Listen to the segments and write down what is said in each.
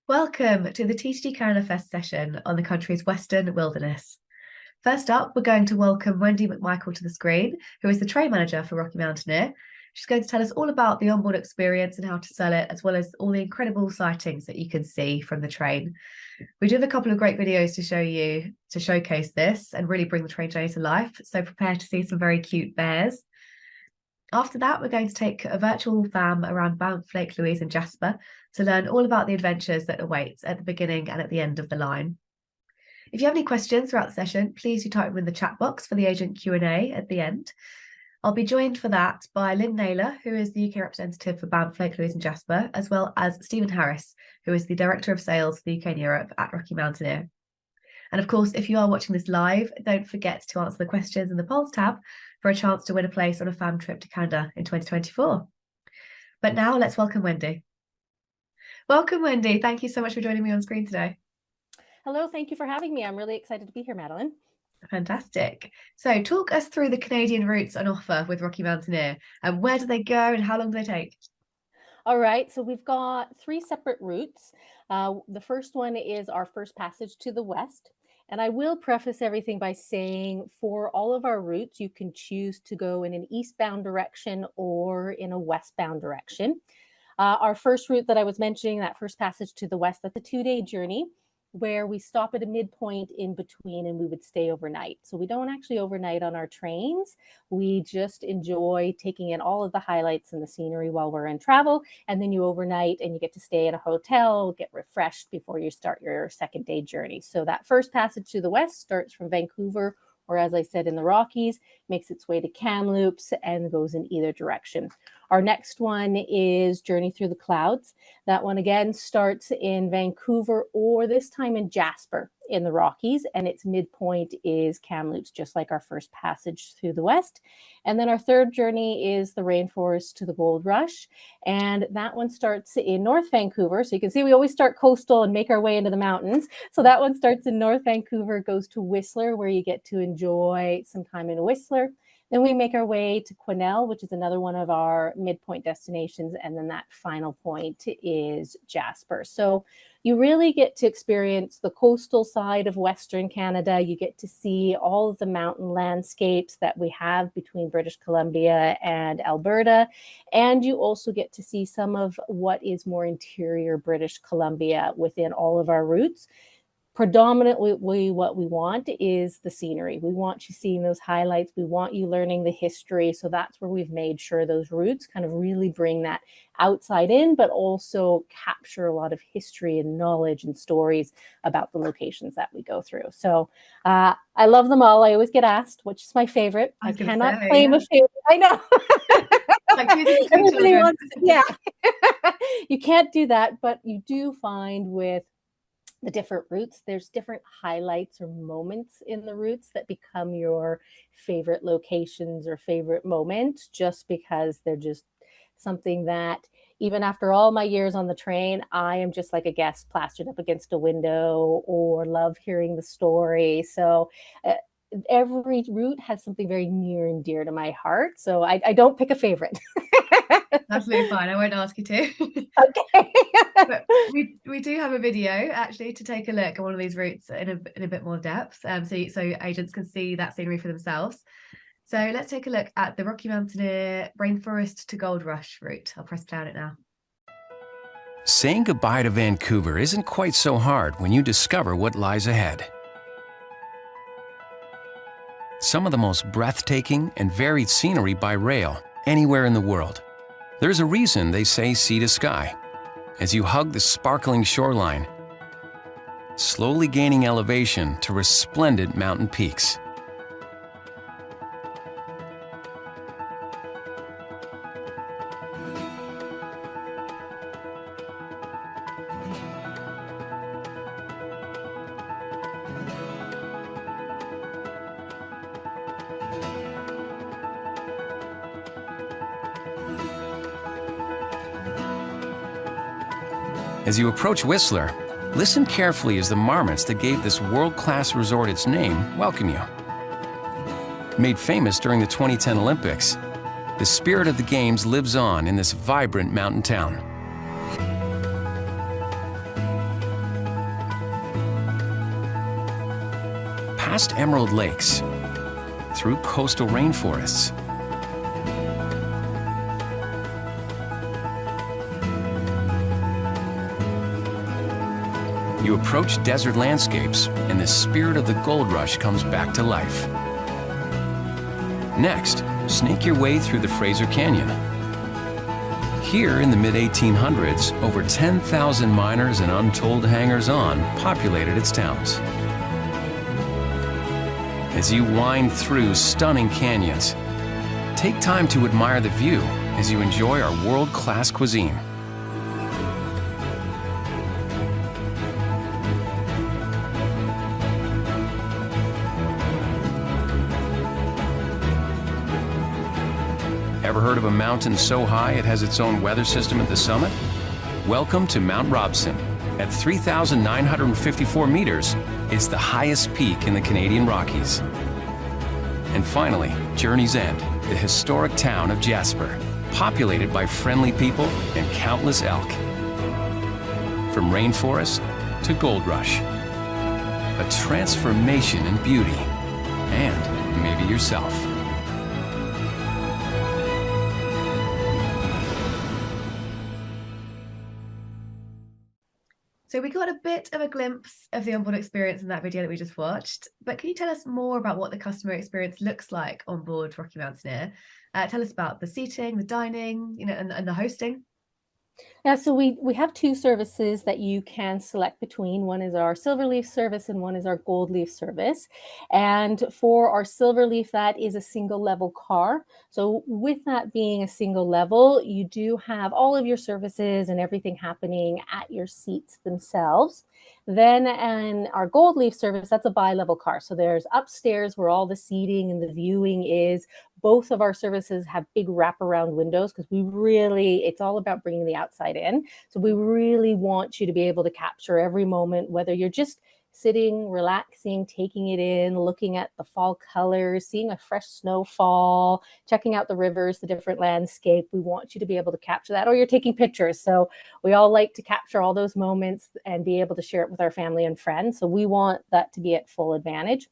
Welcome to the TTG Canada Fest session on the country's western wilderness. First up, we're going to welcome Wendy McMichael to the screen, who is the train manager for Rocky Mountaineer. She's going to tell us all about the onboard experience and how to sell it, as well as all the incredible sightings that you can see from the train. We do have a couple of great videos to show you to showcase this and really bring the train journey to life, so prepare to see some very cute bears. After that, we're going to take a virtual fam around Banff, Lake Louise and Jasper to learn all about the adventures that await at the beginning and at the end of the line. If you have any questions throughout the session, please do type them in the chat box for the agent Q&A at the end. I'll be joined for that by Lynn Naylor, who is the UK representative for Banff, Lake Louise and Jasper, as well as Stephen Harris, who is the Director of Sales for the UK and Europe at Rocky Mountaineer. And of course, if you are watching this live, don't forget to answer the questions in the polls tab for a chance to win a place on a fam trip to Canada in 2024. But now let's welcome Wendy. Welcome, Wendy. Thank you so much for joining me on screen today. Hello, thank you for having me. I'm really excited to be here, Madeline. Fantastic. So talk us through the Canadian routes on offer with Rocky Mountaineer, and where do they go and how long do they take? All right, so we've got 3 separate routes. The first one is our first passage to the west. And I will preface everything by saying for all of our routes, you can choose to go in an eastbound direction or in a westbound direction. Our first route that I was mentioning, that first passage to the west, that's a 2-day journey where we stop at a midpoint in between and we would stay overnight. So we don't actually overnight on our trains. We just enjoy taking in all of the highlights and the scenery while we're in travel. And then you overnight and you get to stay in a hotel, get refreshed before you start your second day journey. So that first passage to the west starts from Vancouver, or as I said, in the Rockies, makes its way to Kamloops and goes in either direction. Our next one is Journey Through the Clouds. That one again starts in Vancouver, or this time in Jasper in the Rockies, and its midpoint is Kamloops, just like our first passage through the west. And then our third journey is the Rainforest to the Gold Rush, and that one starts in North Vancouver. So you can see we always start coastal and make our way into the mountains. So that one starts in North Vancouver, goes to Whistler, where you get to enjoy some time in Whistler. Then we make our way to Quesnel, which is another one of our midpoint destinations. And then that final point is Jasper. So you really get to experience the coastal side of Western Canada. You get to see all of the mountain landscapes that we have between British Columbia and Alberta. And you also get to see some of what is more interior British Columbia within all of our routes. Predominantly, what we want is the scenery. We want you seeing those highlights. We want you learning the history. So that's where we've made sure those routes kind of really bring that outside in, but also capture a lot of history and knowledge and stories about the locations that we go through. So I love them all. I always get asked, which is my favorite. I cannot claim a favorite. I know. Everybody wants, yeah. You can't do that, but you do find with the different routes, there's different highlights or moments in the routes that become your favorite locations or favorite moments, just because they're just something that even after all my years on the train, I am just like a guest plastered up against a window or love hearing the story. So every route has something very near and dear to my heart. So I don't pick a favorite. Absolutely fine. I won't ask you to. Okay. But we do have a video actually to take a look at one of these routes in a bit more depth, so agents can see that scenery for themselves. So let's take a look at the Rocky Mountaineer Rainforest to Gold Rush route. I'll press play on it now. Saying goodbye to Vancouver isn't quite so hard when you discover what lies ahead. Some of the most breathtaking and varied scenery by rail anywhere in the world. There's a reason they say sea to sky. As you hug the sparkling shoreline, slowly gaining elevation to resplendent mountain peaks. As you approach Whistler, listen carefully as the marmots that gave this world-class resort its name welcome you. Made famous during the 2010 Olympics, the spirit of the Games lives on in this vibrant mountain town. past emerald lakes, through coastal rainforests, you approach desert landscapes, and the spirit of the gold rush comes back to life. Next, snake your way through the Fraser Canyon. Here in the mid-1800s, over 10,000 miners and untold hangers-on populated its towns. As you wind through stunning canyons, take time to admire the view as you enjoy our world-class cuisine. Ever heard of a mountain so high it has its own weather system at the summit? Welcome to Mount Robson. At 3,954 meters, it's the highest peak in the Canadian Rockies. And finally, Journey's End, the historic town of Jasper, populated by friendly people and countless elk. From rainforest to gold rush, a transformation in beauty, and maybe yourself. So we got a bit of a glimpse of the onboard experience in that video that we just watched, but can you tell us more about what the customer experience looks like on board Rocky Mountaineer? Tell us about the seating, the dining, and the hosting. Yeah, so we have two services that you can select between. One is our silver leaf service and one is our gold leaf service. And for our silver leaf, that is a single level car. So with that being a single level, you do have all of your services and everything happening at your seats themselves. Then in our gold leaf service, that's a bi-level car. So there's upstairs where all the seating and the viewing is. Both of our services have big wraparound windows because it's all about bringing the outside in. So we really want you to be able to capture every moment, whether you're just sitting, relaxing, taking it in, looking at the fall colors, seeing a fresh snowfall, checking out the rivers, the different landscape. We want you to be able to capture that, or you're taking pictures. So we all like to capture all those moments and be able to share it with our family and friends. So we want that to be at full advantage.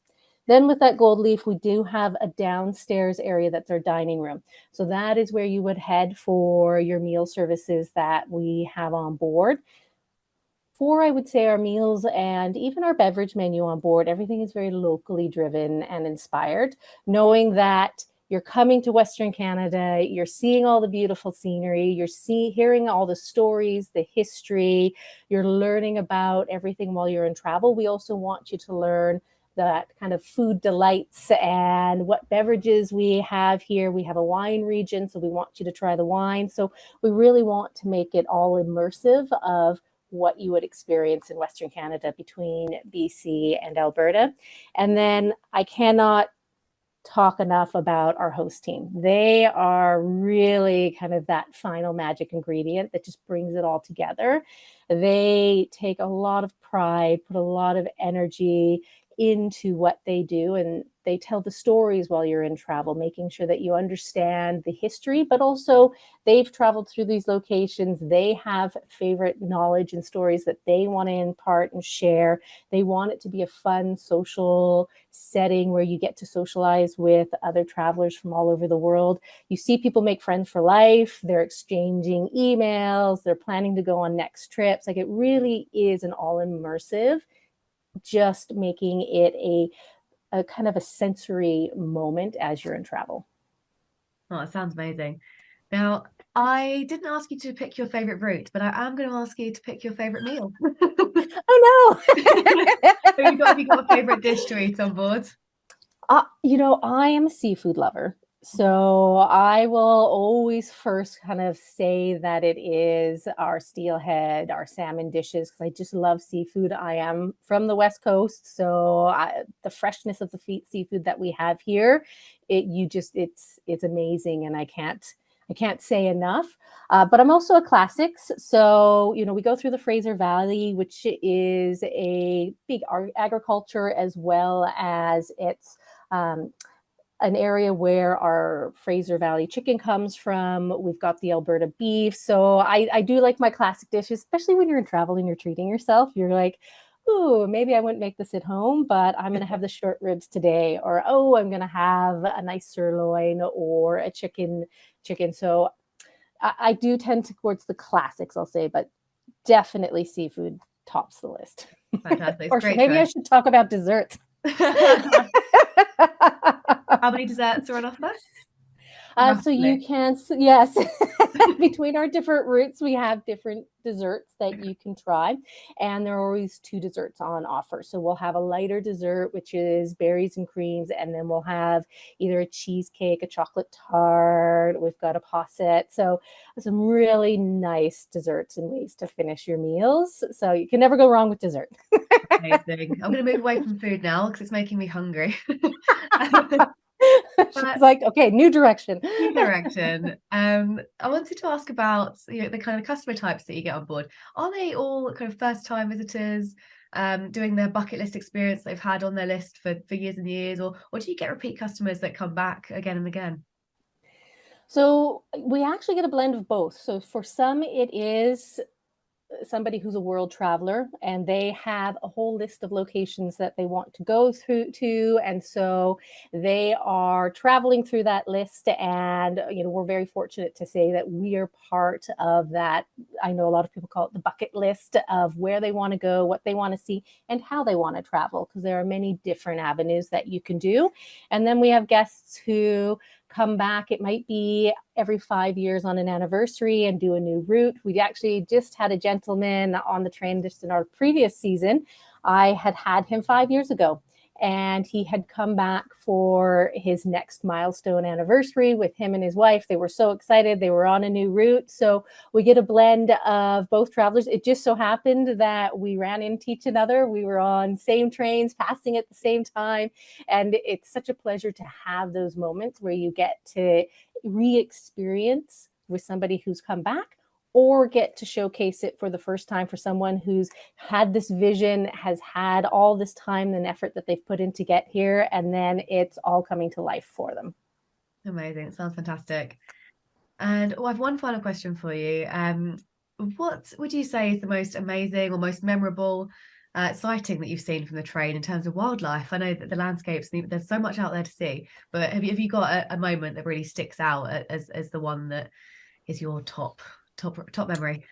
Then with that gold leaf, we do have a downstairs area that's our dining room. So that is where you would head for your meal services that we have on board. For, I would say, our meals and even our beverage menu on board, everything is very locally driven and inspired, knowing that you're coming to Western Canada, you're seeing all the beautiful scenery, you're hearing all the stories, the history, you're learning about everything while you're in travel. We also want you to learn that kind of food delights and what beverages we have here. We have a wine region, so we want you to try the wine. So we really want to make it all immersive of what you would experience in Western Canada between BC and Alberta. And then I cannot talk enough about our host team. They are really kind of that final magic ingredient that just brings it all together. They take a lot of pride, put a lot of energy into what they do, and they tell the stories while you're in travel, making sure that you understand the history, but also they've traveled through these locations. They have favorite knowledge and stories that they want to impart and share. They want it to be a fun social setting where you get to socialize with other travelers from all over the world. You see people make friends for life. They're exchanging emails. They're planning to go on next trips. Like, it really is an all immersive, just making it a kind of a sensory moment as you're in travel. Oh, it sounds amazing. Now, I didn't ask you to pick your favorite route, but I am going to ask you to pick your favorite meal. Oh no! Have you got a favorite dish to eat on board? I am a seafood lover. So I will always first kind of say that it is our steelhead, our salmon dishes, because I just love seafood. I am from the West Coast, so the freshness of the seafood that we have here, it's amazing, and I can't say enough. But I'm also a classics. So, we go through the Fraser Valley, which is a big agriculture, as well as it's an area where our Fraser Valley chicken comes from. We've got the Alberta beef. So I do like my classic dishes, especially when you're in travel and you're treating yourself. You're like, ooh, maybe I wouldn't make this at home, but I'm going to have the short ribs today, or oh, I'm going to have a nice sirloin or a chicken. So I do tend towards the classics, I'll say, but definitely seafood tops the list. Fantastic. It's Or great maybe I choice. should talk about desserts. How many desserts are on offer? So you Roughly. can, yes, between our different routes, we have different desserts that you can try. And there are always 2 desserts on offer. So we'll have a lighter dessert, which is berries and creams. And then we'll have either a cheesecake, a chocolate tart. We've got a posset. So some really nice desserts and ways to finish your meals. So you can never go wrong with dessert. Amazing. I'm going to move away from food now because it's making me hungry. She's But like, okay, new direction. new direction. I wanted to ask about the kind of customer types that you get on board. Are they all kind of first-time visitors, doing their bucket list experience they've had on their list for years and years, or do you get repeat customers that come back again and again? So we actually get a blend of both. So for some, it is somebody who's a world traveler and they have a whole list of locations that they want to go through to, and so they are traveling through that list. And we're very fortunate to say that we are part of that. I know a lot of people call it the bucket list of where they want to go, what they want to see, and how they want to travel, because there are many different avenues that you can do. And then we have guests who come back. It might be every 5 years on an anniversary and do a new route. We actually just had a gentleman on the train just in our previous season. I had him 5 years ago, and he had come back for his next milestone anniversary with him and his wife. They were so excited. They were on a new route. So we get a blend of both travelers. It just so happened that we ran into each other. We were on same trains, passing at the same time. And it's such a pleasure to have those moments where you get to re-experience with somebody who's come back, or get to showcase it for the first time for someone who's had this vision, has had all this time and effort that they've put in to get here, and then it's all coming to life for them. Amazing. It sounds fantastic. And I have one final question for you. What would you say is the most amazing or most memorable sighting that you've seen from the train in terms of wildlife? I know that the landscapes, there's so much out there to see, but have you got a moment that really sticks out as the one that is your top memory?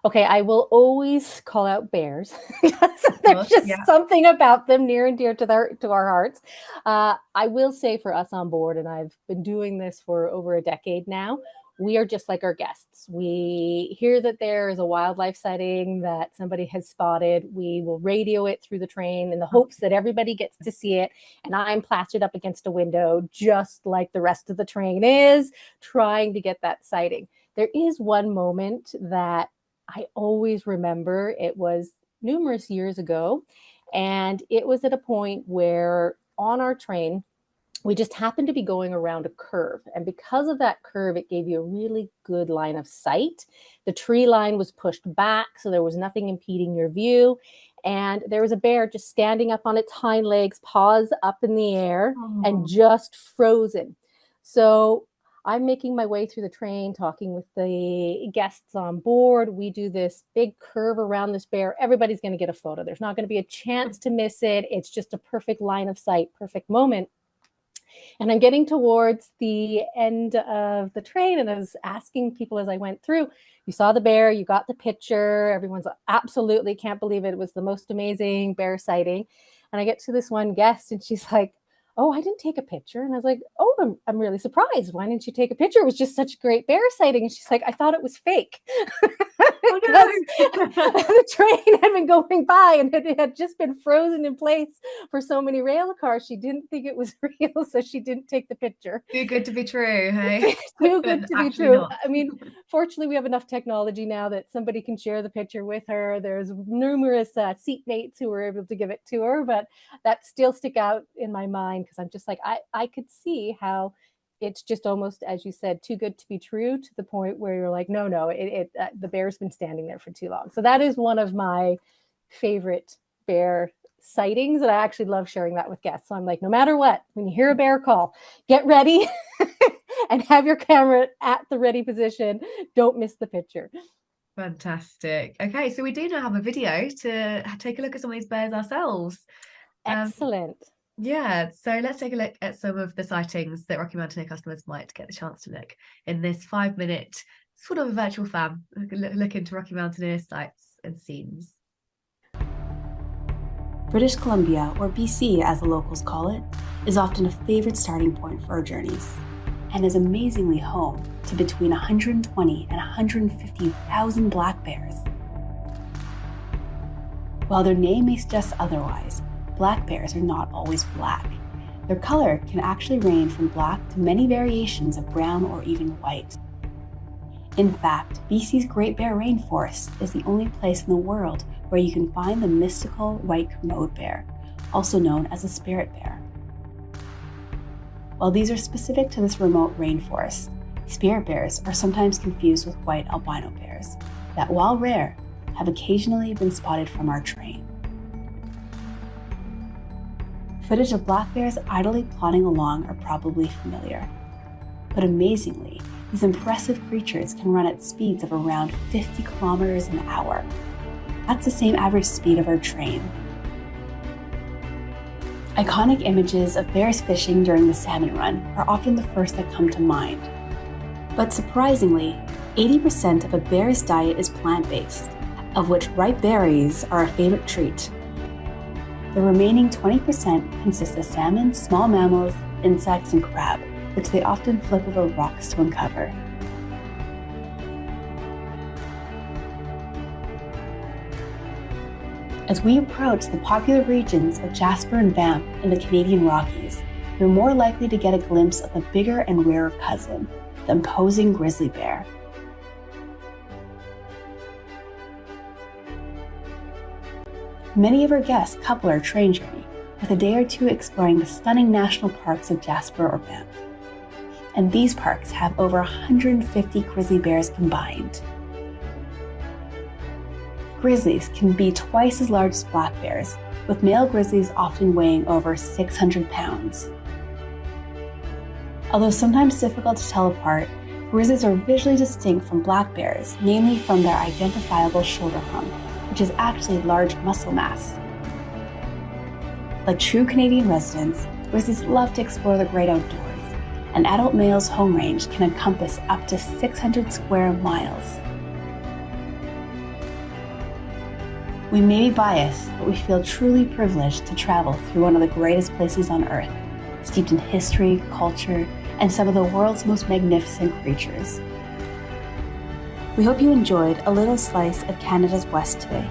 Okay, I will always call out bears. There's just Yeah. something about them near and dear to our hearts. I will say for us on board, and I've been doing this for over a decade now, we are just like our guests. We hear that there is a wildlife sighting that somebody has spotted. We will radio it through the train in the hopes that everybody gets to see it. And I'm plastered up against a window, just like the rest of the train is, trying to get that sighting. There is one moment that I always remember. It was numerous years ago, and it was at a point where on our train, we just happened to be going around a curve. And because of that curve, it gave you a really good line of sight. The tree line was pushed back, so there was nothing impeding your view. And there was a bear just standing up on its hind legs, paws up in the air, and just frozen. So I'm making my way through the train, talking with the guests on board. We do this big curve around this bear. Everybody's going to get a photo. There's not going to be a chance to miss it. It's just a perfect line of sight, perfect moment. And I'm getting towards the end of the train, and I was asking people as I went through, you saw the bear, you got the picture. Everyone's absolutely can't believe it. It was the most amazing bear sighting. And I get to this one guest, and she's like, oh, I didn't take a picture. And I was like, oh, I'm really surprised. Why didn't you take a picture? It was just such a great bear sighting. And she's like, I thought it was fake. Oh, no. The train had been going by and it had just been frozen in place for so many rail cars. She didn't think it was real, so she didn't take the picture. Too good to be true, hey? Too good to be Actually true. not. I mean, fortunately, we have enough technology now that somebody can share the picture with her. There's numerous seatmates who were able to give it to her, but that still stick out in my mind because I'm just like, I could see how it's just almost, as you said, too good to be true, to the point where you're like, no, the bear's been standing there for too long. So that is one of my favorite bear sightings, and I actually love sharing that with guests. So I'm like, no matter what, when you hear a bear call, get ready and have your camera at the ready position. Don't miss the picture. Fantastic. Okay, so we do now have a video to take a look at some of these bears ourselves. Excellent. Yeah, so let's take a look at some of the sightings that Rocky Mountain customers might get the chance to look in this 5-minute sort of a virtual fam look into Rocky Mountaineer sights and scenes. British Columbia, or BC as the locals call it, is often a favorite starting point for our journeys, and is amazingly home to between 120 and 150,000 black bears. While their name may suggest otherwise, black bears are not always black. Their color can actually range from black to many variations of brown or even white. In fact, BC's Great Bear Rainforest is the only place in the world where you can find the mystical white Kermode bear, also known as a spirit bear. While these are specific to this remote rainforest, spirit bears are sometimes confused with white albino bears that, while rare, have occasionally been spotted from our train. Footage of black bears idly plodding along are probably familiar. But amazingly, these impressive creatures can run at speeds of around 50 kilometers an hour. That's the same average speed of our train. Iconic images of bears fishing during the salmon run are often the first that come to mind. But surprisingly, 80% of a bear's diet is plant-based, of which ripe berries are a favorite treat. The remaining 20% consists of salmon, small mammals, insects, and crab, which they often flip over rocks to uncover. As we approach the popular regions of Jasper and Banff in the Canadian Rockies, you're more likely to get a glimpse of the bigger and rarer cousin, the imposing grizzly bear. Many of our guests couple our train journey with a day or two exploring the stunning national parks of Jasper or Banff. And these parks have over 150 grizzly bears combined. Grizzlies can be twice as large as black bears, with male grizzlies often weighing over 600 pounds. Although sometimes difficult to tell apart, grizzlies are visually distinct from black bears, namely from their identifiable shoulder hump, which is actually large muscle mass. Like true Canadian residents, grizzlies love to explore the great outdoors. An adult male's home range can encompass up to 600 square miles. We may be biased, but we feel truly privileged to travel through one of the greatest places on Earth, steeped in history, culture, and some of the world's most magnificent creatures. We hope you enjoyed a little slice of Canada's West today,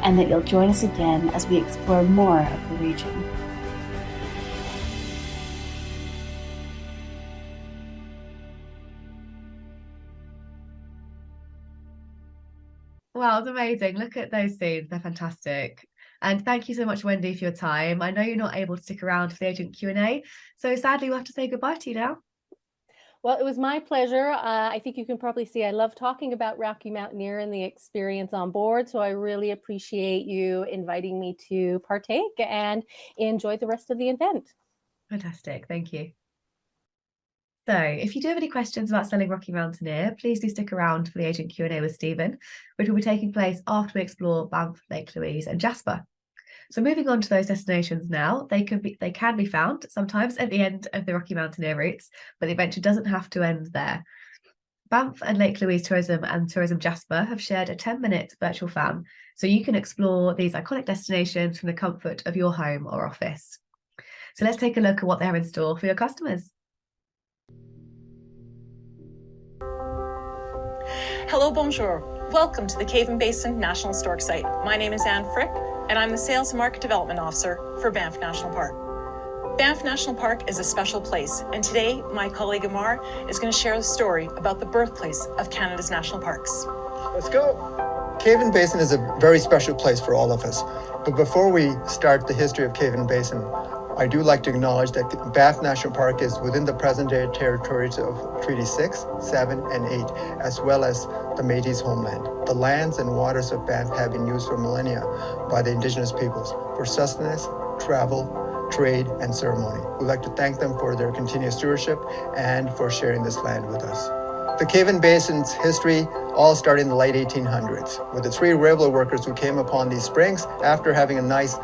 and that you'll join us again as we explore more of the region. Wow, it's amazing. Look at those scenes. They're fantastic. And thank you so much, Wendy, for your time. I know you're not able to stick around for the agent Q&A, so sadly we'll have to say goodbye to you now. Well, it was my pleasure. I think you can probably see I love talking about Rocky Mountaineer and the experience on board, so I really appreciate you inviting me to partake and enjoy the rest of the event. Fantastic. Thank you. So if you do have any questions about selling Rocky Mountaineer, please do stick around for the agent Q&A with Stephen, which will be taking place after we explore Banff, Lake Louise and Jasper. So moving on to those destinations now, they can be found sometimes at the end of the Rocky Mountaineer routes, but the adventure doesn't have to end there. Banff and Lake Louise Tourism and Tourism Jasper have shared a 10-minute virtual fam, so you can explore these iconic destinations from the comfort of your home or office. So let's take a look at what they have in store for your customers. Hello, bonjour. Welcome to the Cave and Basin National Historic Site. My name is Anne Frick, and I'm the Sales and Market Development Officer for Banff National Park. Banff National Park is a special place, and today my colleague Amar is going to share the story about the birthplace of Canada's national parks. Let's go. Cave and Basin is a very special place for all of us. But before we start the history of Cave and Basin, I do like to acknowledge that Banff National Park is within the present-day territories of Treaty 6, 7, and 8, as well as the Métis homeland. The lands and waters of Banff have been used for millennia by the Indigenous peoples for sustenance, travel, trade, and ceremony. We'd like to thank them for their continuous stewardship and for sharing this land with us. The Caven Basin's history all started in the late 1800s with the three railway workers who came upon these springs. After having a nice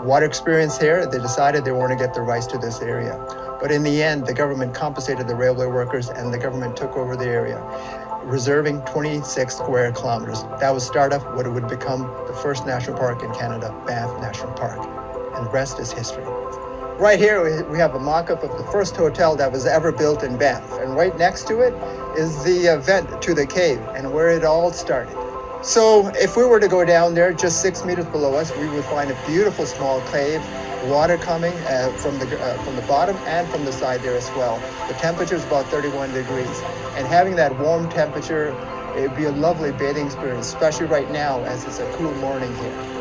water experience here, they decided they wanted to get the rights to this area. But in the end, the government compensated the railway workers and the government took over the area, reserving 26 square kilometers. That would start off what would become the first national park in Canada, Banff National Park. And the rest is history. Right here, we have a mock-up of the first hotel that was ever built in Banff. And right next to it is the vent to the cave and where it all started. So if we were to go down there, just 6 meters below us, we would find a beautiful small cave, water coming from the bottom and from the side there as well. The temperature is about 31 degrees. And having that warm temperature, it would be a lovely bathing experience, especially right now as it's a cool morning here.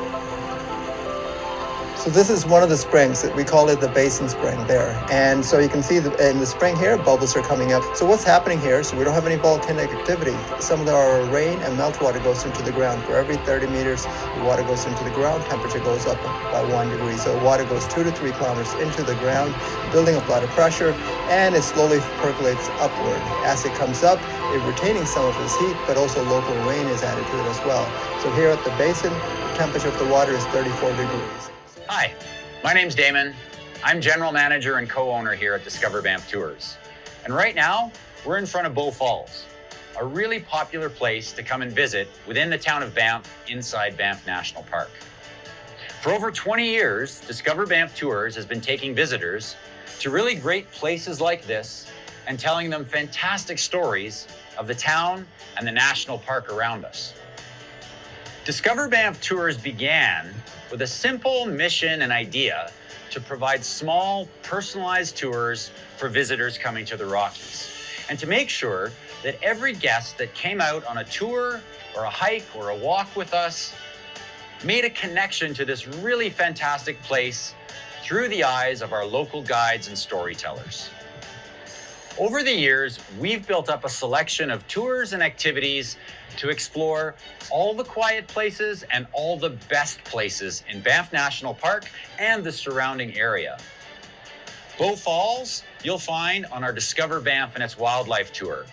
So this is one of the springs. We call it the basin spring there. And so you can see in the spring here, bubbles are coming up. So what's happening here, so we don't have any volcanic activity. Some of our rain and meltwater goes into the ground. For every 30 meters, the water goes into the ground, temperature goes up by 1 degree. So water goes 2 to 3 kilometers into the ground, building up a lot of pressure, and it slowly percolates upward. As it comes up, it retaining some of its heat, but also local rain is added to it as well. So here at the basin, the temperature of the water is 34 degrees. Hi, my name's Damon. I'm General Manager and co-owner here at Discover Banff Tours. And right now, we're in front of Bow Falls, a really popular place to come and visit within the town of Banff, inside Banff National Park. For over 20 years, Discover Banff Tours has been taking visitors to really great places like this and telling them fantastic stories of the town and the national park around us. Discover Banff Tours began with a simple mission and idea to provide small, personalized tours for visitors coming to the Rockies, and to make sure that every guest that came out on a tour or a hike or a walk with us made a connection to this really fantastic place through the eyes of our local guides and storytellers. Over the years, we've built up a selection of tours and activities to explore all the quiet places and all the best places in Banff National Park and the surrounding area. Bow Falls, you'll find on our Discover Banff and its Wildlife Tour,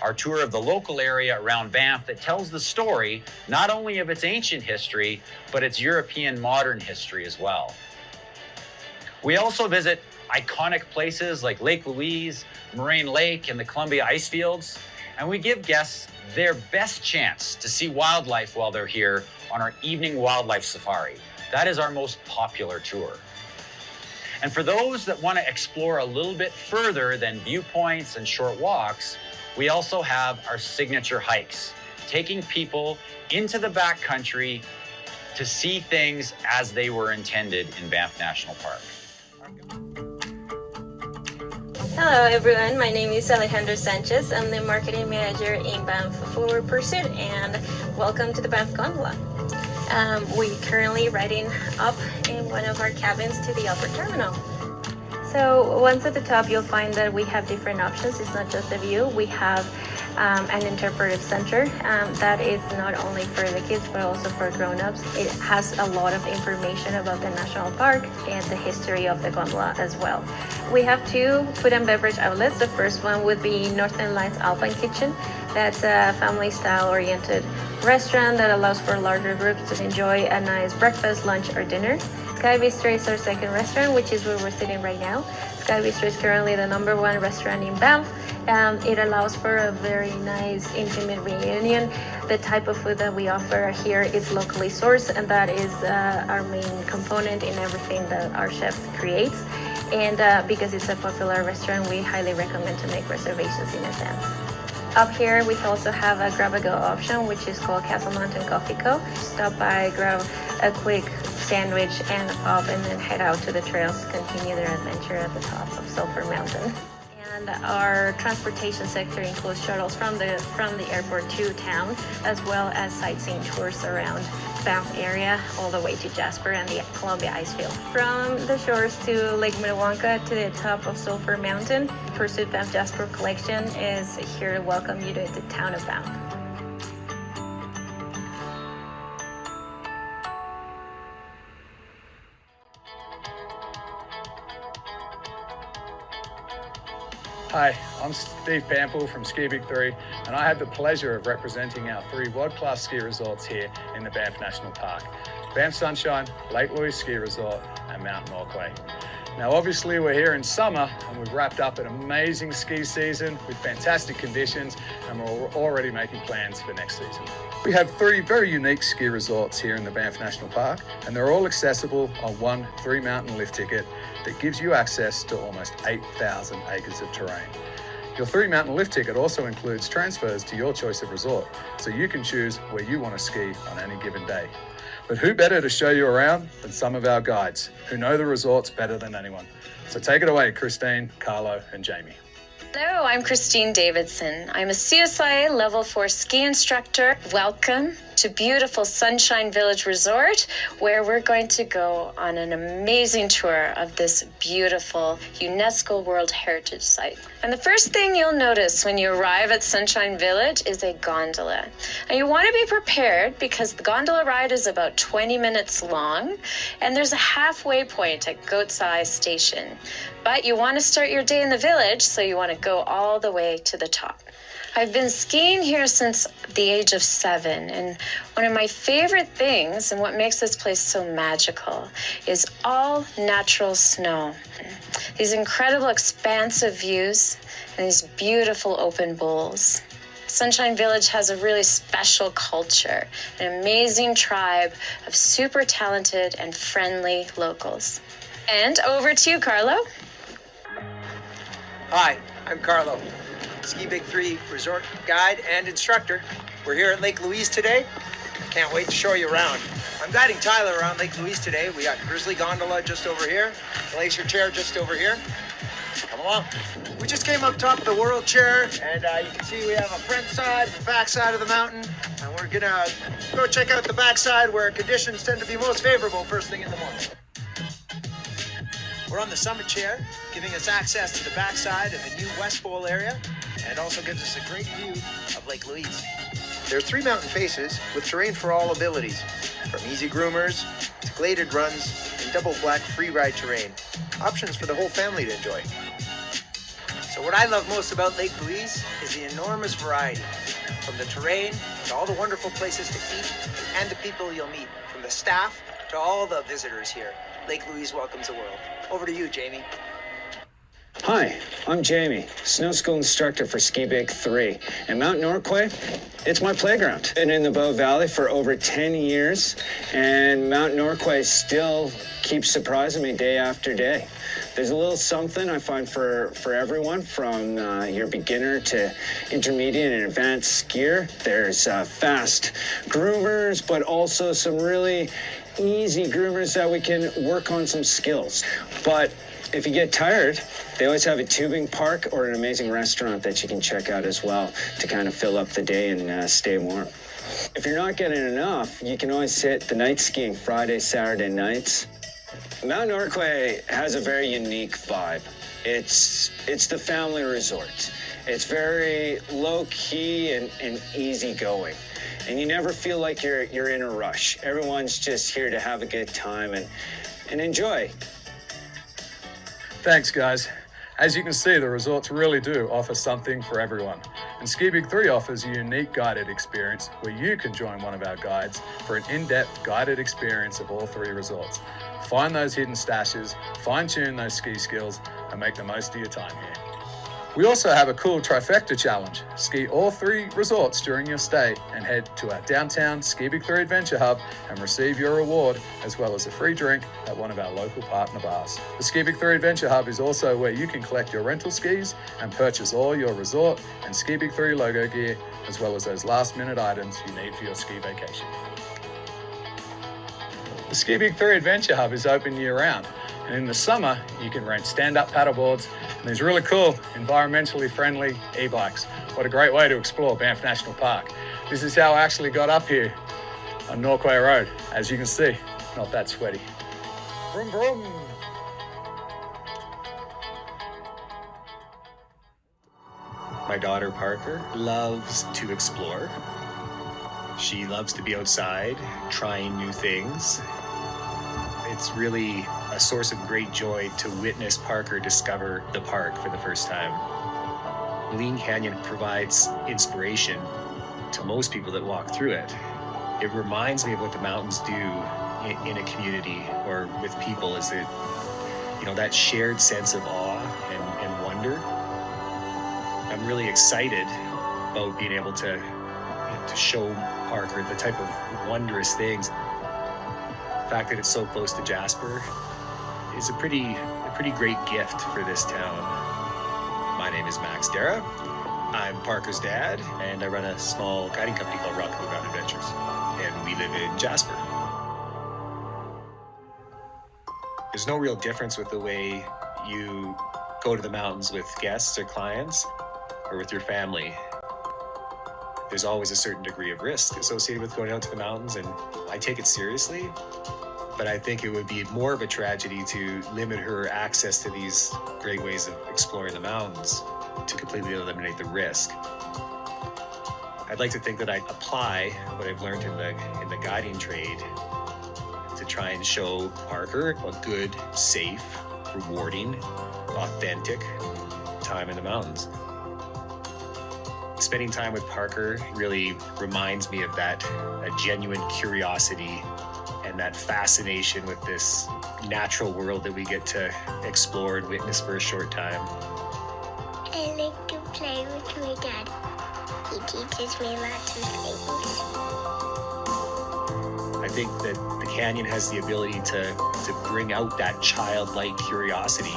our tour of the local area around Banff that tells the story not only of its ancient history, but its European modern history as well. We also visit iconic places like Lake Louise, Moraine Lake, and the Columbia Icefields, and we give guests their best chance to see wildlife while they're here on our evening wildlife safari. That is our most popular tour. And for those that want to explore a little bit further than viewpoints and short walks, we also have our signature hikes, taking people into the backcountry to see things as they were intended in Banff National Park. Hello everyone, my name is Alejandro Sanchez. I'm the marketing manager in Banff for Pursuit, and welcome to the Banff Gondola. We're currently riding up in one of our cabins to the upper terminal. So once at the top, you'll find that we have different options. It's not just a view. We have an interpretive center that is not only for the kids but also for grown-ups. It has a lot of information about the national park and the history of the gondola as well. We have two food and beverage outlets. The first one would be Northern Lights Alpine Kitchen. That's a family-style oriented restaurant that allows for larger groups to enjoy a nice breakfast, lunch, or dinner. Sky Bistro is our second restaurant, which is where we're sitting right now. Sky Bistro is currently the #1 restaurant in Banff. It allows for a very nice, intimate reunion. The type of food that we offer here is locally sourced, and that is our main component in everything that our chef creates. And because it's a popular restaurant, we highly recommend to make reservations in advance. Up here, we also have a grab-and-go option, which is called Castle Mountain Coffee Co. Stop by, grab a quick sandwich and a pop, and then head out to the trails to continue their adventure at the top of Sulphur Mountain. And our transportation sector includes shuttles from the airport to town, as well as sightseeing tours around Banff area, all the way to Jasper and the Columbia Icefield. From the shores to Lake Minnewanka to the top of Sulphur Mountain, Pursuit Banff Jasper Collection is here to welcome you to the town of Banff. Hi, I'm Steve Pample from Ski Big 3, and I have the pleasure of representing our 3 world-class ski resorts here in the Banff National Park. Banff Sunshine, Lake Louise Ski Resort, and Mount Norquay. Now obviously we're here in summer and we've wrapped up an amazing ski season with fantastic conditions, and we're already making plans for next season. We have 3 very unique ski resorts here in the Banff National Park, and they're all accessible on one 3-mountain lift ticket that gives you access to almost 8,000 acres of terrain. Your 3-mountain lift ticket also includes transfers to your choice of resort, so you can choose where you want to ski on any given day. But who better to show you around than some of our guides who know the resorts better than anyone. So take it away, Christine, Carlo, and Jamie. Hello, I'm Christine Davidson. I'm a CSIA Level 4 ski instructor. Welcome to beautiful Sunshine Village Resort, where we're going to go on an amazing tour of this beautiful UNESCO World Heritage Site. And the first thing you'll notice when you arrive at Sunshine Village is a gondola. And you want to be prepared because the gondola ride is about 20 minutes long, and there's a halfway point at Goat's Eye Station. But you want to start your day in the village, so you want to go all the way to the top. I've been skiing here since the age of 7, and one of my favorite things and what makes this place so magical is all natural snow. These incredible expansive views and these beautiful open bowls. Sunshine Village has a really special culture, an amazing tribe of super talented and friendly locals. And over to you, Carlo. Hi, I'm Carlo, Ski Big 3 resort guide and instructor. We're here at Lake Louise today. Can't wait to show you around. I'm guiding Tyler around Lake Louise today. We got Grizzly Gondola just over here, Glacier Chair just over here. Come along. We just came up top of the World Chair, and you can see we have a front side and back side of the mountain. And we're gonna go check out the back side where conditions tend to be most favorable first thing in the morning. We're on the summit chair, giving us access to the backside of the new West Bowl area, and also gives us a great view of Lake Louise. There are 3 mountain faces with terrain for all abilities, from easy groomers to gladed runs and double black free ride terrain. Options for the whole family to enjoy. So what I love most about Lake Louise is the enormous variety, from the terrain to all the wonderful places to eat and the people you'll meet, from the staff to all the visitors here. Lake Louise welcomes the world. Over to you, Jamie. Hi, I'm Jamie, snow school instructor for Ski Big 3. And Mount Norquay, it's my playground. Been in the Bow Valley for over 10 years, and Mount Norquay still keeps surprising me day after day. There's a little something I find for everyone, from your beginner to intermediate and advanced skier. There's fast groomers, but also some really easy groomers that we can work on some skills. But if you get tired, they always have a tubing park or an amazing restaurant that you can check out as well to kind of fill up the day and stay warm. If you're not getting enough, you can always hit the night skiing Friday, Saturday nights. Mount Norquay has a very unique vibe. It's the family resort. It's very low-key and easygoing. And you never feel like you're in a rush. Everyone's just here to have a good time and enjoy. Thanks, guys. As you can see, the resorts really do offer something for everyone. And Ski Big 3 offers a unique guided experience where you can join one of our guides for an in-depth guided experience of all 3 resorts. Find those hidden stashes, fine-tune those ski skills, and make the most of your time here. We also have a cool trifecta challenge. Ski all 3 resorts during your stay and head to our downtown Ski Big 3 Adventure Hub and receive your reward, as well as a free drink at one of our local partner bars. The Ski Big 3 Adventure Hub is also where you can collect your rental skis and purchase all your resort and Ski Big 3 logo gear, as well as those last-minute items you need for your ski vacation. The Ski Big 3 Adventure Hub is open year-round, and in the summer, you can rent stand-up paddleboards and these really cool, environmentally friendly e-bikes. What a great way to explore Banff National Park. This is how I actually got up here on Norquay Road. As you can see, not that sweaty. Vroom, vroom. My daughter Parker loves to explore. She loves to be outside, trying new things. It's really a source of great joy to witness Parker discover the park for the first time. Lean Canyon provides inspiration to most people that walk through it. It reminds me of what the mountains do in a community or with people, is that, that shared sense of awe and wonder. I'm really excited about being able to show Parker the type of wondrous things. The fact that it's so close to Jasper is a pretty great gift for this town. My name is Max Dara. I'm Parker's dad, and I run a small guiding company called Rockaway Mountain Adventures, and we live in Jasper. There's no real difference with the way you go to the mountains with guests or clients or with your family. There's always a certain degree of risk associated with going out to the mountains, and I take it seriously, but I think it would be more of a tragedy to limit her access to these great ways of exploring the mountains to completely eliminate the risk. I'd like to think that I'd apply what I've learned in the guiding trade to try and show Parker a good, safe, rewarding, authentic time in the mountains. Spending time with Parker really reminds me of that a genuine curiosity and that fascination with this natural world that we get to explore and witness for a short time. I like to play with my dad. He teaches me lots of things. I think that the canyon has the ability to bring out that childlike curiosity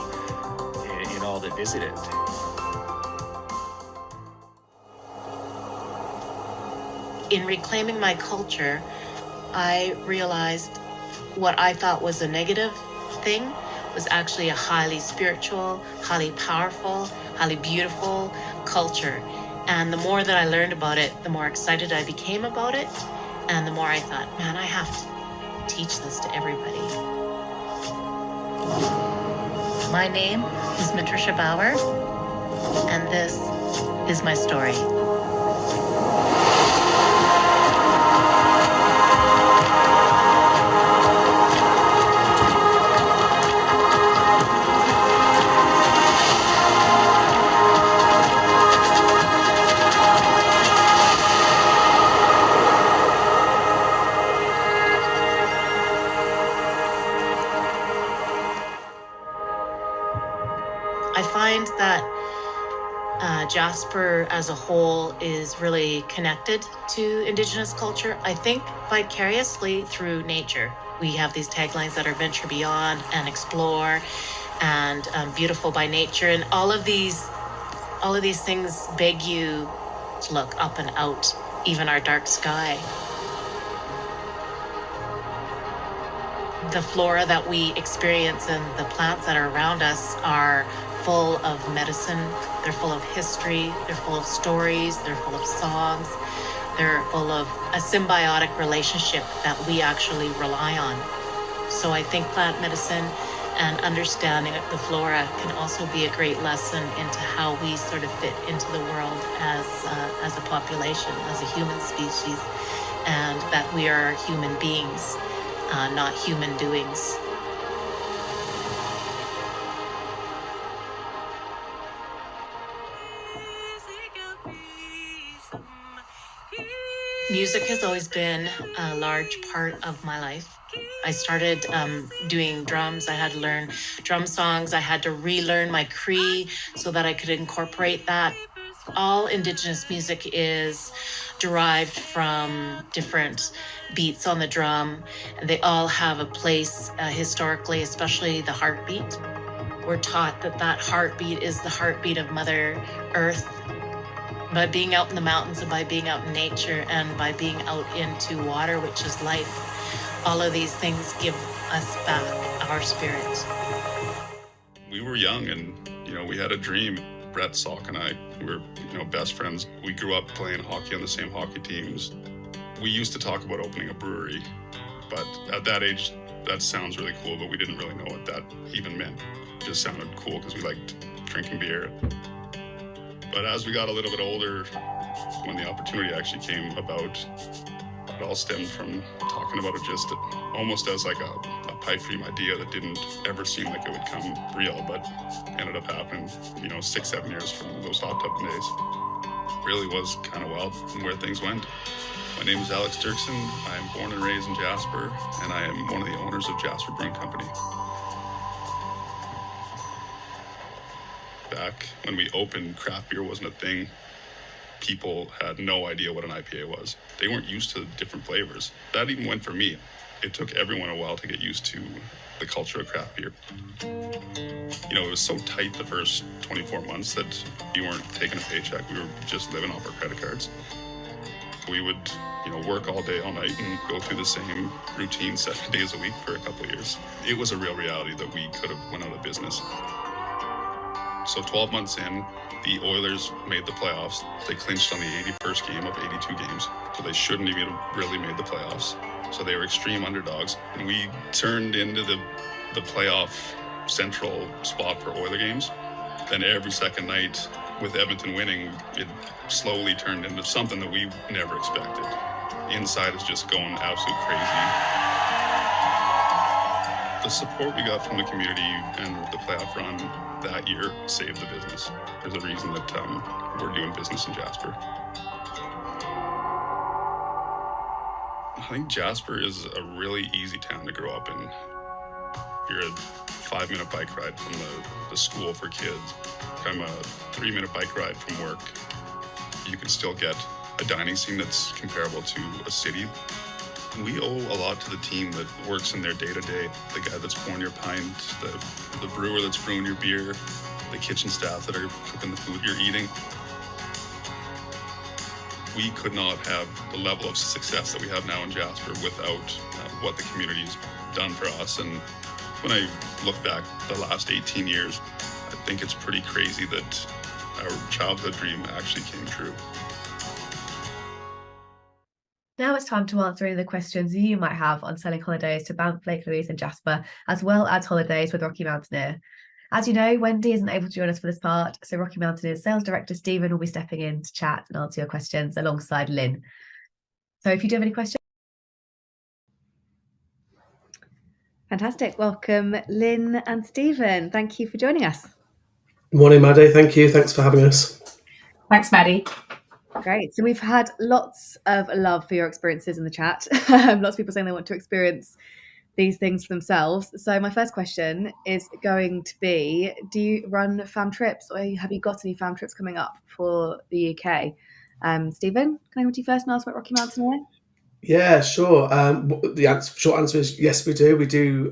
in all that visit it. In reclaiming my culture, I realized what I thought was a negative thing was actually a highly spiritual, highly powerful, highly beautiful culture. And the more that I learned about it, the more excited I became about it. And the more I thought, man, I have to teach this to everybody. My name is Matricia Bauer, and this is my story. I find that Jasper as a whole is really connected to Indigenous culture, I think vicariously through nature. We have these taglines that are venture beyond and explore and beautiful by nature, and all of these things beg you to look up and out, even our dark sky. The flora that we experience and the plants that are around us are full of medicine, they're full of history, they're full of stories, they're full of songs, they're full of a symbiotic relationship that we actually rely on. So I think plant medicine and understanding the flora can also be a great lesson into how we sort of fit into the world as a population, as a human species, and that we are human beings, not human doings. Music has always been a large part of my life. I started doing drums. I had to learn drum songs. I had to relearn my Cree so that I could incorporate that. All Indigenous music is derived from different beats on the drum, and they all have a place historically, especially the heartbeat. We're taught that heartbeat is the heartbeat of Mother Earth. By being out in the mountains and by being out in nature and by being out into water, which is life, all of these things give us back our spirit. We were young and, we had a dream. Brett Salk and I were, best friends. We grew up playing hockey on the same hockey teams. We used to talk about opening a brewery, but at that age, that sounds really cool, but we didn't really know what that even meant. It just sounded cool because we liked drinking beer. But as we got a little bit older, when the opportunity actually came about, it all stemmed from talking about it just almost as like a pipe dream idea that didn't ever seem like it would come real, but ended up happening, 6-7 years from those hot tub days. Really was kind of wild from where things went. My name is Alex Dirksen. I'm born and raised in Jasper, and I am one of the owners of Jasper Brewing Company. Back when we opened, craft beer wasn't a thing. People had no idea what an IPA was. They weren't used to different flavors. That even went for me. It took everyone a while to get used to the culture of craft beer. It was so tight the first 24 months that we weren't taking a paycheck. We were just living off our credit cards. We would, work all day, all night, and go through the same routine 7 days a week for a couple of years. It was a real reality that we could have went out of business. So 12 months in, the Oilers made the playoffs. They clinched on the 81st game of 82 games, so they shouldn't even have really made the playoffs. So they were extreme underdogs. And we turned into the playoff central spot for Oiler games. Then every second night, with Edmonton winning, it slowly turned into something that we never expected. Inside is just going absolute crazy. The support we got from the community and the playoff run that year saved the business. There's a reason that we're doing business in Jasper. I think Jasper is a really easy town to grow up in. You're a 5-minute bike ride from the school for kids. I'm a 3-minute bike ride from work. You can still get a dining scene that's comparable to a city. We owe a lot to the team that works in their day-to-day. The guy that's pouring your pint, the brewer that's brewing your beer, the kitchen staff that are cooking the food you're eating. We could not have the level of success that we have now in Jasper without what the community's done for us. And when I look back the last 18 years, I think it's pretty crazy that our childhood dream actually came true. Now it's time to answer any of the questions you might have on selling holidays to Banff, Lake Louise and Jasper, as well as holidays with Rocky Mountaineer. As you know, Wendy isn't able to join us for this part, so Rocky Mountaineer's Sales Director Stephen will be stepping in to chat and answer your questions alongside Lynn. So if you do have any questions... Fantastic. Welcome, Lynn and Stephen. Thank you for joining us. Morning, Maddie. Thank you. Thanks for having us. Thanks, Maddie. Great. So we've had lots of love for your experiences in the chat. Lots of people saying they want to experience these things for themselves. So my first question is going to be, do you run fam trips, or have you got any fam trips coming up for the UK? Stephen, can I go to you first and ask about Rocky Mountaineer? Yeah, sure. The short answer is yes, we do. We do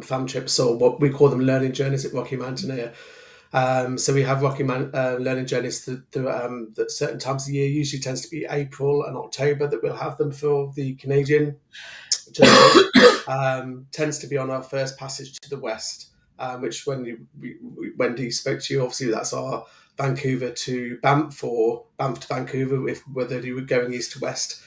fam trips, or what we call them learning journeys at Rocky Mountaineer. So we have Rocky learning journeys through certain times of the year. Usually tends to be April and October that we'll have them for the Canadian journey. Tends to be on our first passage to the west, which when Wendy spoke to you, obviously that's our Vancouver to Banff or Banff to Vancouver, whether you were going east to west.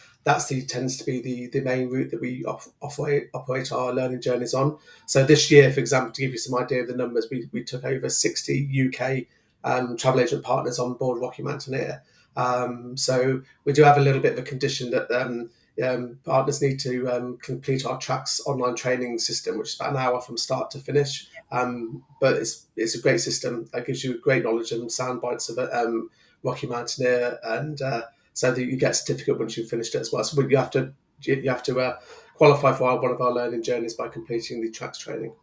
Tends to be the main route that we operate our learning journeys on. So this year, for example, to give you some idea of the numbers, we took over 60 UK travel agent partners on board Rocky Mountaineer. So we do have a little bit of a condition that partners need to complete our Tracks online training system, which is about an hour from start to finish. But it's a great system that gives you great knowledge and sound bites of Rocky Mountaineer, and so that you get a certificate once you've finished it as well. So you have to qualify for one of our learning journeys by completing the Tracks training.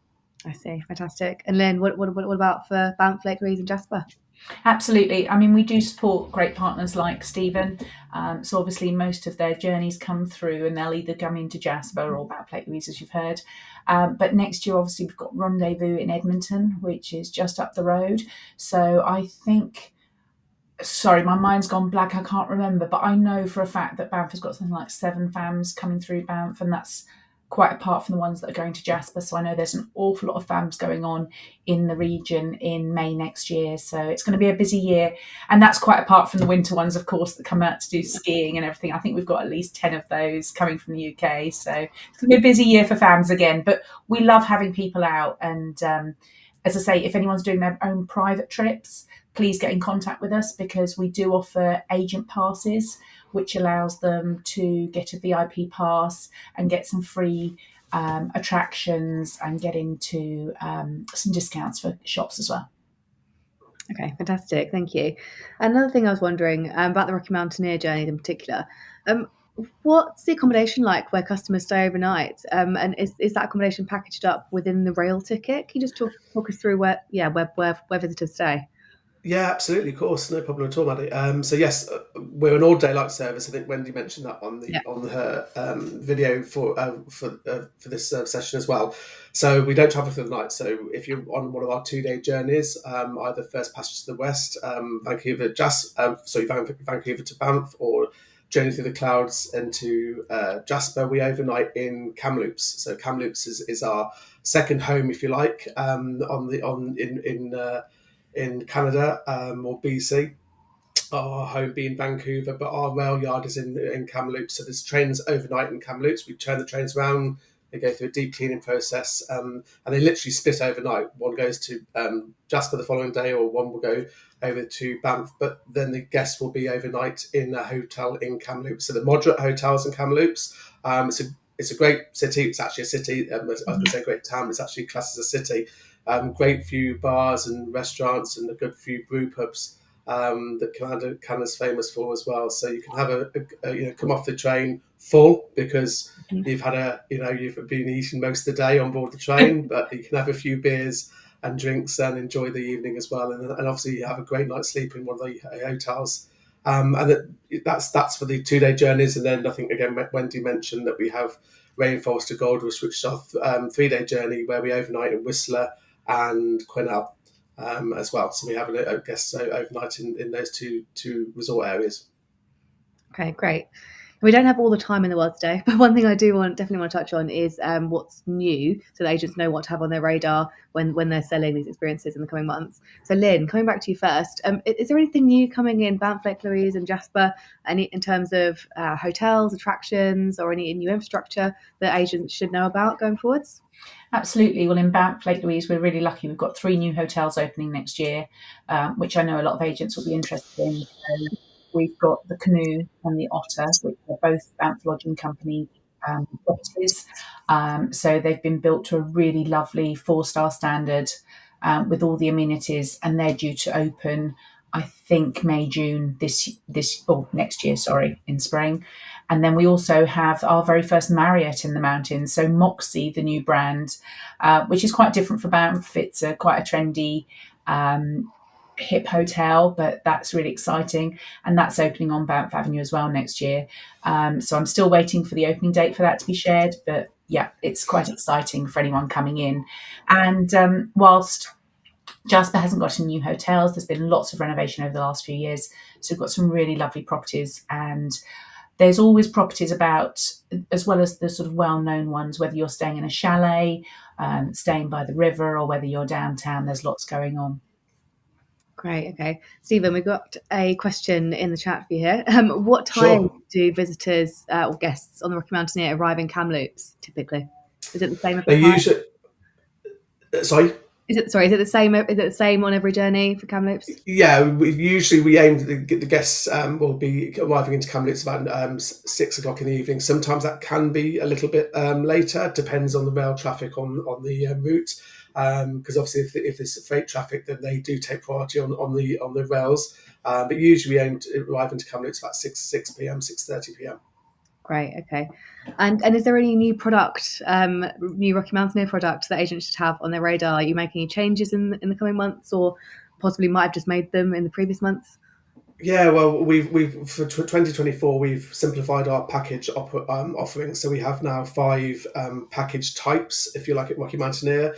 I see, fantastic. And Lynn, what about for Banff, Lake Louise and Jasper? Absolutely. I mean, we do support great partners like Stephen. So obviously most of their journeys come through and they'll either come into Jasper or Banff, Lake Louise, as you've heard. But next year, obviously, we've got Rendezvous in Edmonton, which is just up the road. So I think... Sorry, my mind's gone blank. I can't remember, but I know for a fact that Banff has got something like 7 FAMs coming through Banff, and that's quite apart from the ones that are going to Jasper. So I know there's an awful lot of FAMs going on in the region in May next year. So it's going to be a busy year, and that's quite apart from the winter ones, of course, that come out to do skiing and everything. I think we've got at least 10 of those coming from the UK. So it's going to be a busy year for FAMs again, but we love having people out. And as I say, if anyone's doing their own private trips, please get in contact with us, because we do offer agent passes, which allows them to get a VIP pass and get some free attractions, and getting to some discounts for shops as well. Okay, fantastic. Thank you. Another thing I was wondering about the Rocky Mountaineer journey in particular. What's the accommodation like where customers stay overnight? And is that accommodation packaged up within the rail ticket? Can you just talk us through where visitors stay? Yeah, absolutely, of course, no problem at all, Maddie. So yes, we're an all daylight service. I think Wendy mentioned that on her video for this session as well. So we don't travel through the night. So if you're on one of our 2-day journeys, either first passage to the west, Vancouver to Banff, or journey through the clouds into Jasper, we overnight in Kamloops. So Kamloops is our second home, if you like, in Canada or BC. Our home being Vancouver, but our rail yard is in Kamloops. So there's trains overnight in Kamloops. We turn the trains around, they go through a deep cleaning process, and they literally split overnight. One goes to Jasper the following day, or one will go over to Banff, but then the guests will be overnight in a hotel in Kamloops. So the moderate hotels in Kamloops. It's a great city. It's actually a city. I was going to say great town. It's actually classed as a city. Great few bars and restaurants, and a good few brew pubs that Canada's famous for as well. So you can have come off the train full because you've been eating most of the day on board the train, but you can have a few beers and drinks and enjoy the evening as well. And obviously you have a great night's sleep in one of the hotels. And that's for the 2-day journeys. And then I think, again, Wendy mentioned that we have Rainforest to Gold Rush, which is our 3-day journey where we overnight in Whistler and Quesnel as well. So we have a guest overnight in those two resort areas. Okay, great. We don't have all the time in the world today, but one thing I definitely want to touch on is what's new, so that agents know what to have on their radar when they're selling these experiences in the coming months. So Lynn, coming back to you first, is there anything new coming in Banff, Lake Louise and Jasper, in terms of hotels, attractions, or any new infrastructure that agents should know about going forwards? Absolutely. Well, in Banff, Lake Louise, we're really lucky. We've got 3 new hotels opening next year, which I know a lot of agents will be interested in. So we've got the Canoe and the Otter, which are both Banff Lodging Company properties. So they've been built to a really lovely 4-star standard with all the amenities, and they're due to open, I think, May, June next year, in spring. And then we also have our very first Marriott in the mountains. So Moxie, the new brand, which is quite different for Banff. It's quite a trendy hip hotel, but that's really exciting. And that's opening on Banff Avenue as well next year. So I'm still waiting for the opening date for that to be shared. But yeah, it's quite exciting for anyone coming in. And whilst Jasper hasn't got any new hotels, there's been lots of renovation over the last few years. So we've got some really lovely properties, and there's always properties about, as well as the sort of well-known ones, whether you're staying in a chalet, staying by the river, or whether you're downtown, there's lots going on. Great. Okay. Stephen, we've got a question in the chat for you here. What time do visitors or guests on the Rocky Mountaineer arrive in Kamloops typically? Is it the same every time? Sorry? Is it the same on every journey for Kamloops? Yeah, we aim the guests will be arriving into Kamloops about 6 o'clock in the evening. Sometimes that can be a little bit later, depends on the rail traffic on the route. Because obviously, if there's freight traffic, then they do take priority on the rails. But usually, we aim to arrive into Kamloops about 6 p.m., 6:30 p.m. Great. Okay. And is there any new product, new Rocky Mountaineer product that agents should have on their radar? Are you making any changes in the coming months, or possibly might have just made them in the previous months? Yeah, well, we've for 2024 we've simplified our package offering. So we have now 5 package types, if you like, at Rocky Mountaineer.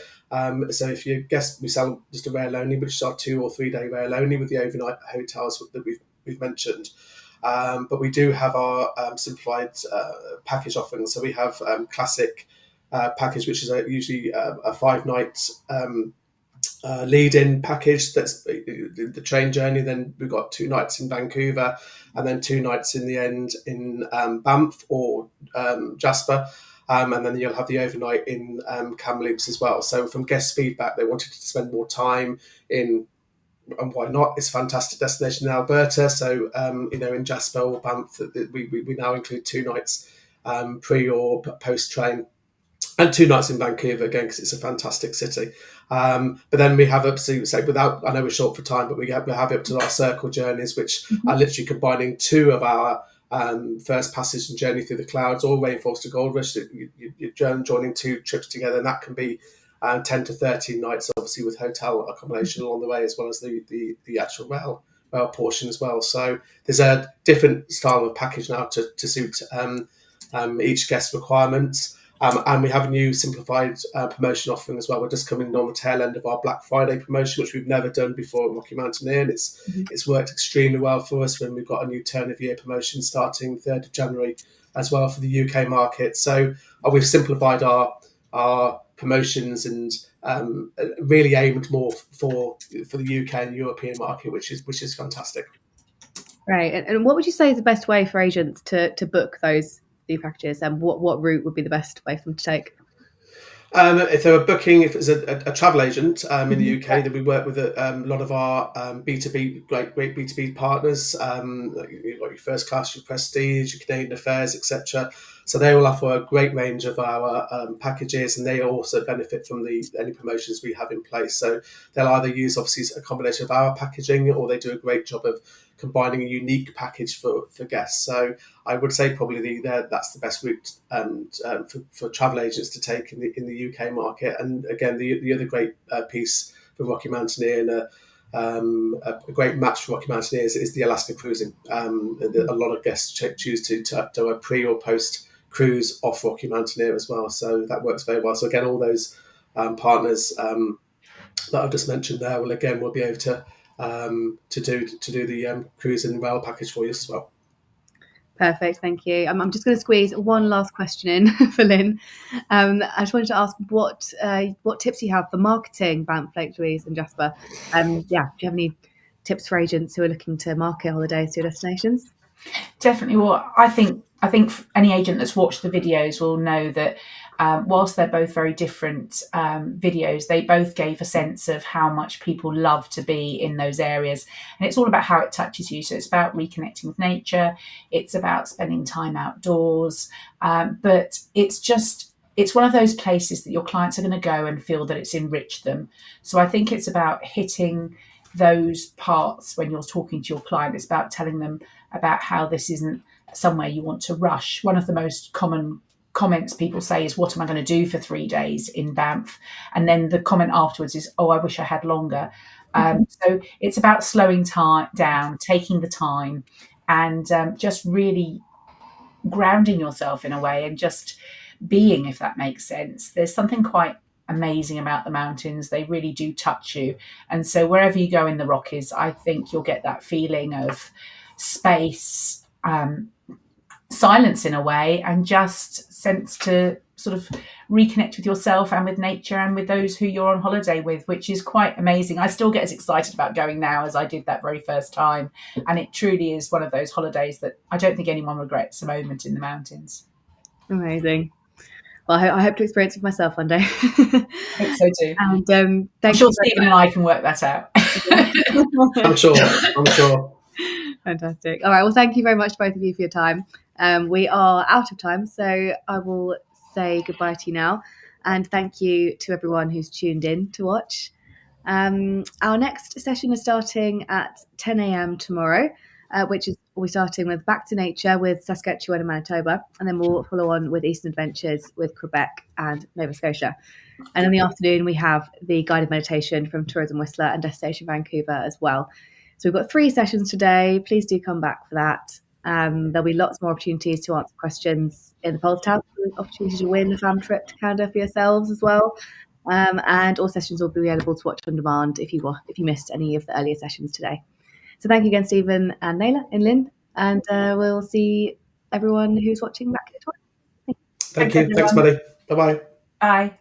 So if you guess, we sell just a rail only, which is our 2 or 3 day rail only with the overnight hotels that we've mentioned. But we do have our simplified package offering. So we have classic package, which is usually a 5-night lead-in package. That's the train journey. Then we've got 2 nights in Vancouver, and then 2 nights in the end in Banff or Jasper. And then you'll have the overnight in Kamloops as well. So from guest feedback, they wanted to spend more time in, and why not? It's a fantastic destination in Alberta. So, in Jasper or Banff, we now include 2 nights pre or post train. and 2 nights in Vancouver again, because it's a fantastic city. But then we have obviously, say, without, I know we're short for time, but we have up to our circle journeys, which are literally combining 2 of our first passage and journey through the clouds, all rainforest to Gold Rush. You're joining 2 trips together, and that can be 10 to 13 nights, obviously with hotel accommodation along the way, as well as the actual rail portion as well. So there's a different style of package now to suit each guest's requirements. And we have a new simplified promotion offering as well. We're just coming on the tail end of our Black Friday promotion, which we've never done before at Rocky Mountaineer, and it's worked extremely well for us when we've got a new turn of year promotion starting 3rd of January as well for the UK market. So we've simplified our promotions and really aimed more for the UK and European market, which is fantastic. Right. And what would you say is the best way for agents to book those packages, and what route would be the best way for them to take? If they were booking, if it's a travel agent in the UK, then we work with a lot of our B2B, great B2B partners, like your First Class, your Prestige, your Canadian Affairs, etc. So they will offer a great range of our packages, and they also benefit from any promotions we have in place. So they'll either use obviously a combination of our packaging, or they do a great job of combining a unique package for guests. So I would say probably that's the best route for travel agents to take in the UK market. And again, the other great piece for Rocky Mountaineer and a great match for Rocky Mountaineer is the Alaska cruising. A lot of guests choose to do a pre or post cruise off Rocky Mountaineer as well. So that works very well. So again, all those partners that I've just mentioned there will be able to do the cruise and rail package for you as well. Perfect, thank you. I'm just going to squeeze one last question in for Lynn. I just wanted to ask what tips you have for marketing Banff, Lake Louise and Jasper. Do you have any tips for agents who are looking to market holidays to your destinations? Definitely. Well, I think any agent that's watched the videos will know that whilst they're both very different videos, they both gave a sense of how much people love to be in those areas. And it's all about how it touches you. So it's about reconnecting with nature. It's about spending time outdoors. But it's one of those places that your clients are going to go and feel that it's enriched them. So I think it's about hitting those parts when you're talking to your client. It's about telling them about how this isn't somewhere you want to rush. One of the most common comments people say is, what am I going to do for 3 days in Banff? And then the comment afterwards is, oh, I wish I had longer. So it's about slowing down, taking the time, and just really grounding yourself in a way and just being, if that makes sense. There's something quite amazing about the mountains. They really do touch you. And so wherever you go in the Rockies, I think you'll get that feeling of space, silence in a way, and just sense to sort of reconnect with yourself and with nature and with those who you're on holiday with, which is quite amazing. I still get as excited about going now as I did that very first time. And it truly is one of those holidays that I don't think anyone regrets a moment in the mountains. Amazing. Well, I hope to experience it myself one day. I hope so too. And I'm sure Stephen and I can work that out. I'm sure. Fantastic. All right. Well, thank you very much, both of you, for your time. We are out of time, so I will say goodbye to you now. And thank you to everyone who's tuned in to watch. Our next session is starting at 10 a.m. tomorrow, which is we're starting with Back to Nature with Saskatchewan and Manitoba, and then we'll follow on with Eastern Adventures with Quebec and Nova Scotia. And in the afternoon, we have the guided meditation from Tourism Whistler and Destination Vancouver as well. So we've got 3 sessions today. Please do come back for that. There'll be lots more opportunities to answer questions in the polls tab, opportunity to win a fam trip to Canada for yourselves as well. And all sessions will be available to watch on demand if you missed any of the earlier sessions today. So thank you again, Stephen and Naila and Lynn, and we'll see everyone who's watching back at it. Thank you. Thanks, buddy. Bye-bye. Bye.